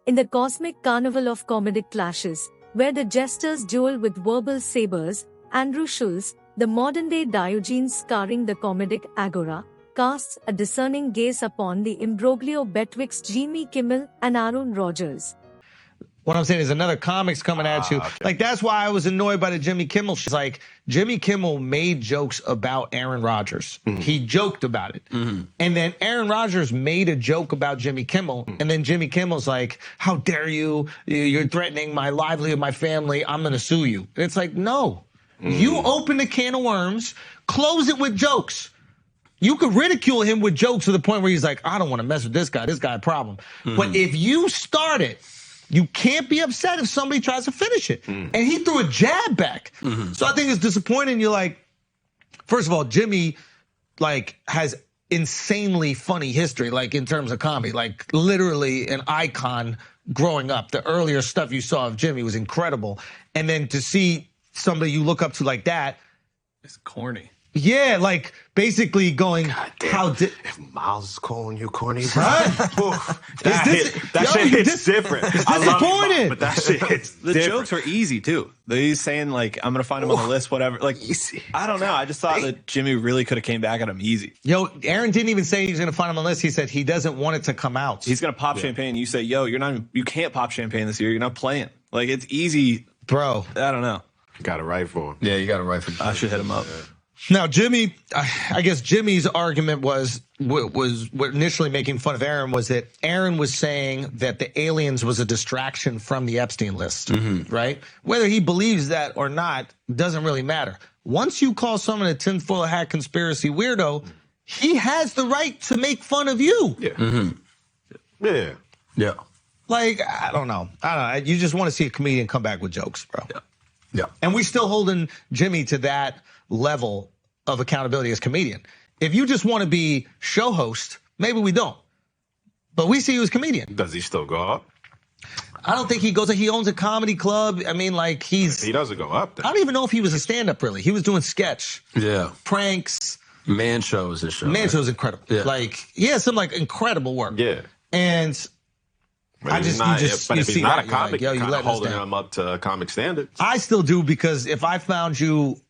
in the cosmic carnival of comedic clashes, where the jesters duel with verbal sabers, Andrew Schulz, the modern-day Diogenes scarring the comedic agora, casts a discerning gaze upon the imbroglio betwixt Jimmy Kimmel and Aaron Rodgers. What I'm saying is another comic's coming at you. Okay. Like, that's why I was annoyed by the Jimmy Kimmel. It's like, Jimmy Kimmel made jokes about Aaron Rodgers. He joked about it. And then Aaron Rodgers made a joke about Jimmy Kimmel. And then Jimmy Kimmel's like, how dare you? You're threatening my livelihood, my family. I'm going to sue you. And it's like, no. You open a can of worms, close it with jokes. You could ridicule him with jokes to the point where he's like, I don't want to mess with this guy. This guy a problem. But if you start it, you can't be upset if somebody tries to finish it. And he threw a jab back. So I think it's disappointing. You're like, first of all, Jimmy, like, has insanely funny history, like, in terms of comedy. Like, literally an icon growing up. The earlier stuff you saw of Jimmy was incredible. And then to see somebody you look up to like that. It's corny. Yeah, like, basically going, if Miles is calling you corny, that shit hits different. I love disappointed. it, but that shit hits The different. jokes were easy too. He's saying like, I'm gonna find him on the list, whatever. Like, Easy. I don't know. I just thought that Jimmy really could have came back at him easy. Yo, Aaron didn't even say he's gonna find him on the list. He said he doesn't want it to come out. He's gonna pop champagne. You say, yo, you can't pop champagne this year. You're not playing. Like, it's easy. Bro. I don't know. Got it right for him. Yeah, you got it right for Jimmy. I should hit him up. Now, Jimmy, I guess Jimmy's argument was what initially making fun of Aaron was that Aaron was saying that the aliens was a distraction from the Epstein list, right? Whether he believes that or not doesn't really matter. Once you call someone a tinfoil hat conspiracy weirdo, he has the right to make fun of you. Yeah. Yeah. Yeah. Like, I don't know. You just want to see a comedian come back with jokes, bro. Yeah. And we're still holding Jimmy to that level of accountability as comedian. If you just want to be show host, maybe we don't. But we see you as comedian. Does he still go up? I don't think he goes. He owns a comedy club. I mean, like, He doesn't go up I then. don't even know if he was a stand-up, really. He was doing sketch, Yeah. pranks. Man Show is his show. Man right? Show's incredible. Yeah. Like, he has some, like, incredible work. Yeah. And But I if just, he's not, you just, but you if he's see not that, a you're like, comic, yo, you kind of letting us holding down. him up to comic standards. I still do, because if I found you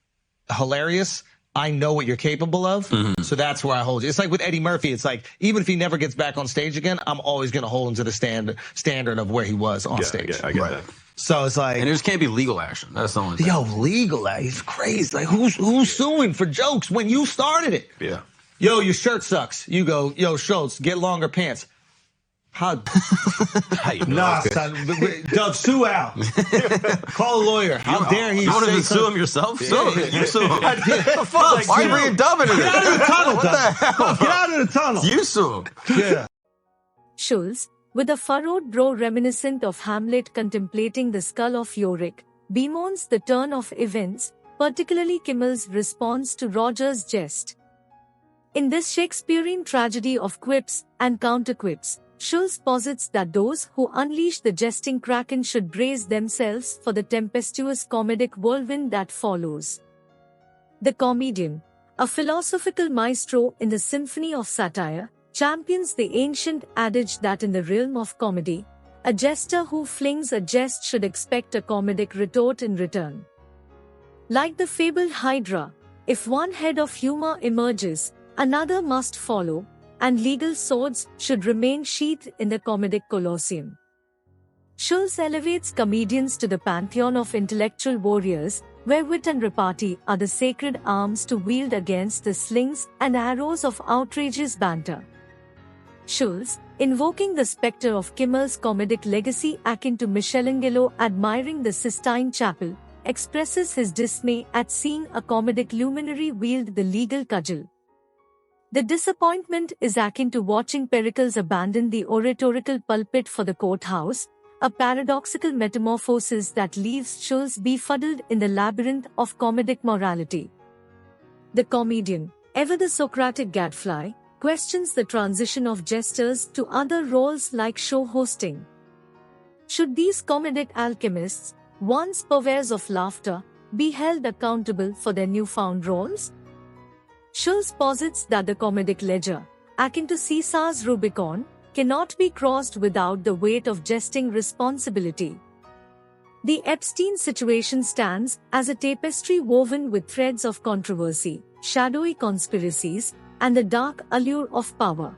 hilarious, I know what you're capable of. So that's where I hold you. It's like with Eddie Murphy. It's like, even if he never gets back on stage again, I'm always going to hold him to the standard of where he was on stage. I get Right. that. So it's like, And there just can't be legal action. That's the only thing. yo, legal, he's crazy. Like, who's suing for jokes when you started it? Yeah. Yo, your shirt sucks. You go, yo, Schulz, get longer pants. How? Nah, son. Dub, sue Al. Call a lawyer. How dare he You want say to sue something? him yourself? Sue him. You sue him. What the fuck? Why are you bringing Dub into this? Get out of the tunnel, What the Dub. hell? Get out of the tunnel. You sue him. Yeah. Schulz, with a furrowed brow reminiscent of Hamlet contemplating the skull of Yorick, bemoans the turn of events, particularly Kimmel's response to Rodgers' jest. In this Shakespearean tragedy of quips and counterquips, Schulz posits that those who unleash the jesting kraken should brace themselves for the tempestuous comedic whirlwind that follows. The comedian, a philosophical maestro in the symphony of satire, champions the ancient adage that in the realm of comedy, a jester who flings a jest should expect a comedic retort in return. Like the fabled Hydra, if one head of humor emerges, another must follow, and legal swords should remain sheathed in the comedic colosseum. Schulz elevates comedians to the pantheon of intellectual warriors, where wit and repartee are the sacred arms to wield against the slings and arrows of outrageous banter. Schulz, invoking the specter of Kimmel's comedic legacy akin to Michelangelo admiring the Sistine Chapel, expresses his dismay at seeing a comedic luminary wield the legal cudgel. The disappointment is akin to watching Pericles abandon the oratorical pulpit for the courthouse, a paradoxical metamorphosis that leaves Schulz befuddled in the labyrinth of comedic morality. The comedian, ever the Socratic gadfly, questions the transition of jesters to other roles like show hosting. Should these comedic alchemists, once purveyors of laughter, be held accountable for their newfound roles? Schulz posits that the comedic ledger, akin to Caesar's Rubicon, cannot be crossed without the weight of jesting responsibility. The Epstein situation stands as a tapestry woven with threads of controversy, shadowy conspiracies, and the dark allure of power.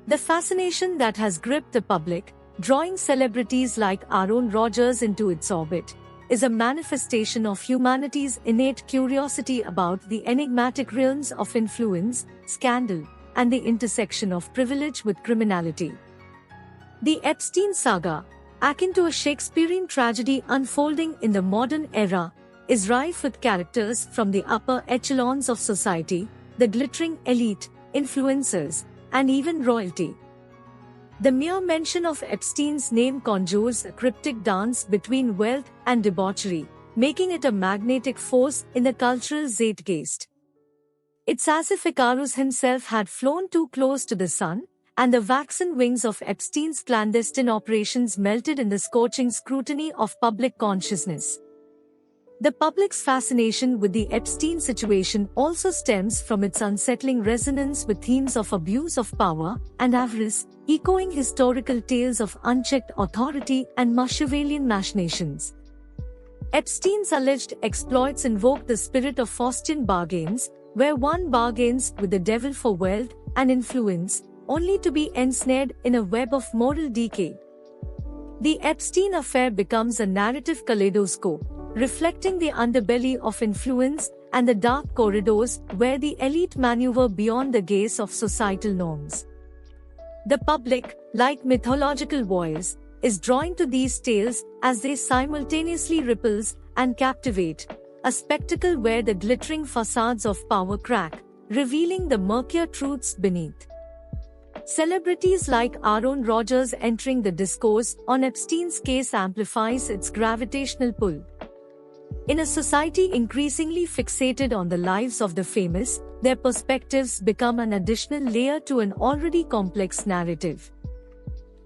The fascination that has gripped the public, drawing celebrities like Rodgers into its orbit, is a manifestation of humanity's innate curiosity about the enigmatic realms of influence, scandal, and the intersection of privilege with criminality. The Epstein saga, akin to a Shakespearean tragedy unfolding in the modern era, is rife with characters from the upper echelons of society, the glittering elite, influencers, and even royalty. The mere mention of Epstein's name conjures a cryptic dance between wealth and debauchery, making it a magnetic force in the cultural zeitgeist. It's as if Icarus himself had flown too close to the sun, and the waxen wings of Epstein's clandestine operations melted in the scorching scrutiny of public consciousness. The public's fascination with the Epstein situation also stems from its unsettling resonance with themes of abuse of power and avarice, echoing historical tales of unchecked authority and Machiavellian machinations. Epstein's alleged exploits invoke the spirit of Faustian bargains, where one bargains with the devil for wealth and influence, only to be ensnared in a web of moral decay. The Epstein affair becomes a narrative kaleidoscope, reflecting the underbelly of influence and the dark corridors where the elite maneuver beyond the gaze of societal norms. The public, like mythological voyeurs, is drawn to these tales as they simultaneously repulse and captivate, a spectacle where the glittering facades of power crack, revealing the murkier truths beneath. Celebrities like Rodgers entering the discourse on Epstein's case amplifies its gravitational pull. In a society increasingly fixated on the lives of the famous, their perspectives become an additional layer to an already complex narrative.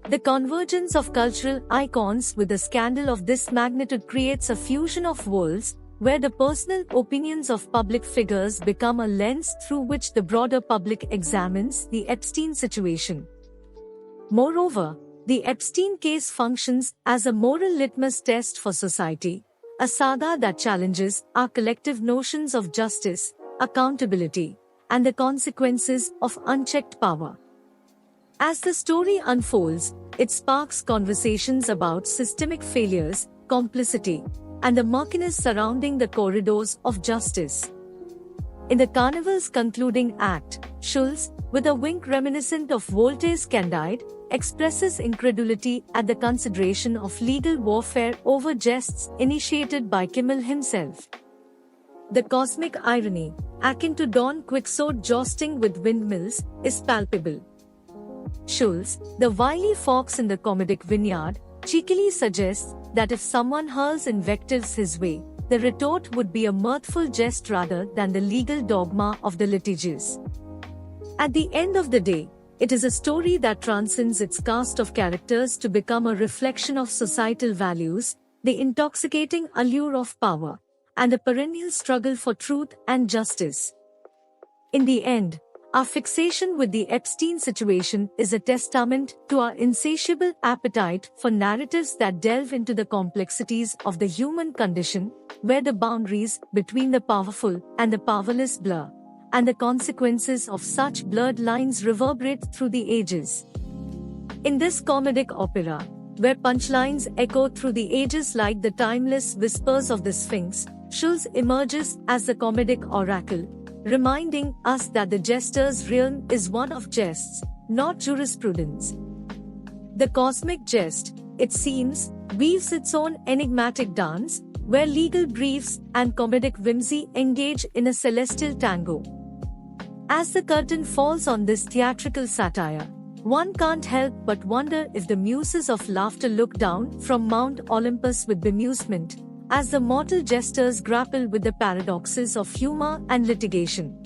The convergence of cultural icons with a scandal of this magnitude creates a fusion of worlds, where the personal opinions of public figures become a lens through which the broader public examines the Epstein situation. Moreover, the Epstein case functions as a moral litmus test for society, a saga that challenges our collective notions of justice, accountability, and the consequences of unchecked power. As the story unfolds, it sparks conversations about systemic failures, complicity, and the murkiness surrounding the corridors of justice. In the Carnival's concluding act, Schulz, with a wink reminiscent of Voltaire's Candide, expresses incredulity at the consideration of legal warfare over jests initiated by Kimmel himself. The cosmic irony, akin to Don Quixote jousting with windmills, is palpable. Schulz, the wily fox in the comedic vineyard, cheekily suggests that if someone hurls invectives his way, the retort would be a mirthful jest rather than the legal dogma of the litigious. At the end of the day, it is a story that transcends its cast of characters to become a reflection of societal values, the intoxicating allure of power, and a perennial struggle for truth and justice. In the end, our fixation with the Epstein situation is a testament to our insatiable appetite for narratives that delve into the complexities of the human condition, where the boundaries between the powerful and the powerless blur, and the consequences of such blurred lines reverberate through the ages. In this comedic opera, where punchlines echo through the ages like the timeless whispers of the Sphinx, Schulz emerges as the comedic oracle, reminding us that the jester's realm is one of jests, not jurisprudence. The cosmic jest, it seems, weaves its own enigmatic dance, where legal briefs and comedic whimsy engage in a celestial tango. As the curtain falls on this theatrical satire, one can't help but wonder if the muses of laughter look down from Mount Olympus with bemusement, as the mortal jesters grapple with the paradoxes of humor and litigation.